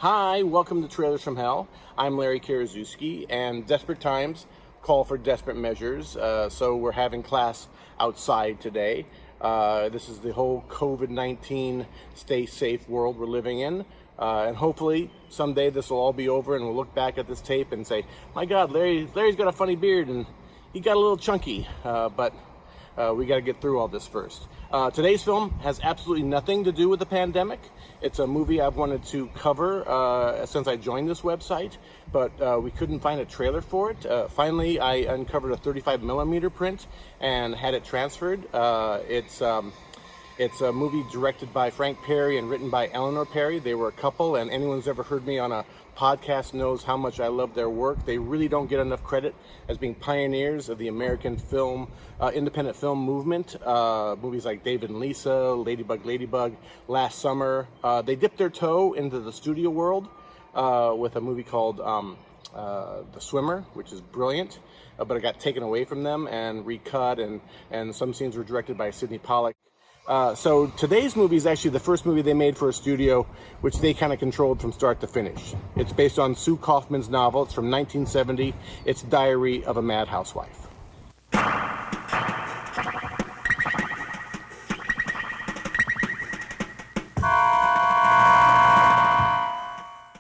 Hi, welcome to Trailers from Hell. I'm Larry Karaszewski, and desperate times call for desperate measures. So we're having class outside today. This is the whole COVID-19 stay safe world we're living in. And hopefully someday this will all be over and we'll look back at this tape and say, my God, Larry's got a funny beard and he got a little chunky, but we got to get through all this first. Today's film has absolutely nothing to do with the pandemic. It's a movie I've wanted to cover since I joined this website, but we couldn't find a trailer for it. Finally, I uncovered a 35mm print and had it transferred. It's a movie directed by Frank Perry and written by Eleanor Perry. They were a couple, and anyone who's ever heard me on a podcast knows how much I love their work. They really don't get enough credit as being pioneers of the American film, independent film movement. Movies like David and Lisa, Ladybug, Last Summer. They dipped their toe into the studio world with a movie called The Swimmer, which is brilliant, but it got taken away from them and recut, and some scenes were directed by Sidney Pollack. So today's movie is actually the first movie they made for a studio, which they kind of controlled from start to finish. It's based on Sue Kaufman's novel. It's from 1970. It's Diary of a Mad Housewife.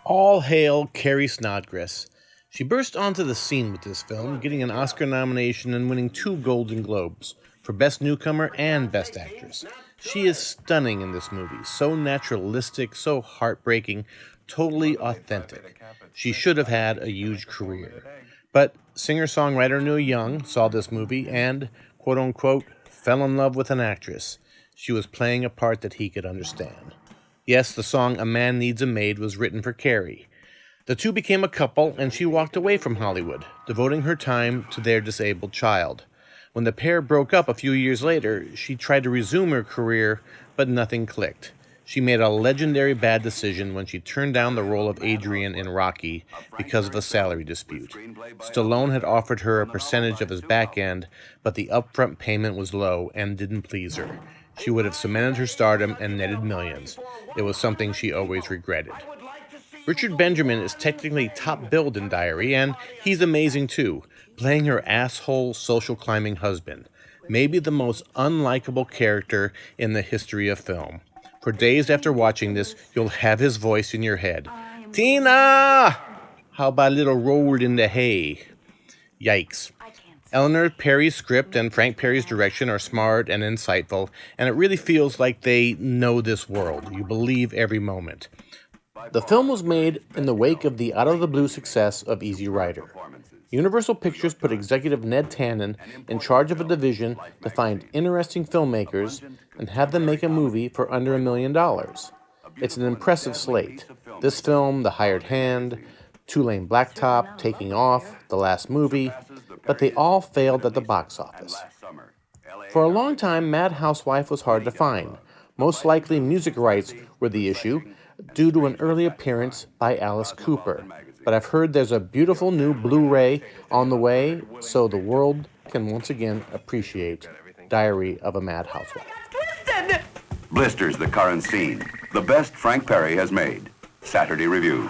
All hail Carrie Snodgress. She burst onto the scene with this film, getting an Oscar nomination and winning 2 Golden Globes for Best Newcomer and Best Actress. She is stunning in this movie, so naturalistic, so heartbreaking, totally authentic. She should have had a huge career. But singer-songwriter Neil Young saw this movie and, quote-unquote, fell in love with an actress. She was playing a part that he could understand. Yes, the song A Man Needs a Maid was written for Carrie. The two became a couple, and she walked away from Hollywood, devoting her time to their disabled child. When the pair broke up a few years later, she tried to resume her career, but nothing clicked. She made a legendary bad decision when she turned down the role of Adrian in Rocky because of a salary dispute. Stallone had offered her a percentage of his back end, but the upfront payment was low and didn't please her. She would have cemented her stardom and netted millions. It was something she always regretted. Richard Benjamin is technically top billed in Diary, and he's amazing too, playing her asshole social climbing husband. Maybe the most unlikable character in the history of film. For days after watching this, you'll have his voice in your head. Tina! How about a little rolled in the hay? Yikes. Eleanor Perry's script and Frank Perry's direction are smart and insightful, and it really feels like they know this world. You believe every moment. The film was made in the wake of the out-of-the-blue success of Easy Rider. Universal Pictures put executive Ned Tannen in charge of a division to find interesting filmmakers and have them make a movie for under $1 million. It's an impressive slate. This film, The Hired Hand, Two-Lane Blacktop, Taking Off, The Last Movie, but they all failed at the box office. For a long time, Mad Housewife was hard to find. Most likely music rights were the issue, due to an early appearance by Alice Cooper. But I've heard there's a beautiful new Blu-ray on the way, so the world can once again appreciate Diary of a Mad Housewife. Blisters the current scene. The best Frank Perry has made. Saturday Review.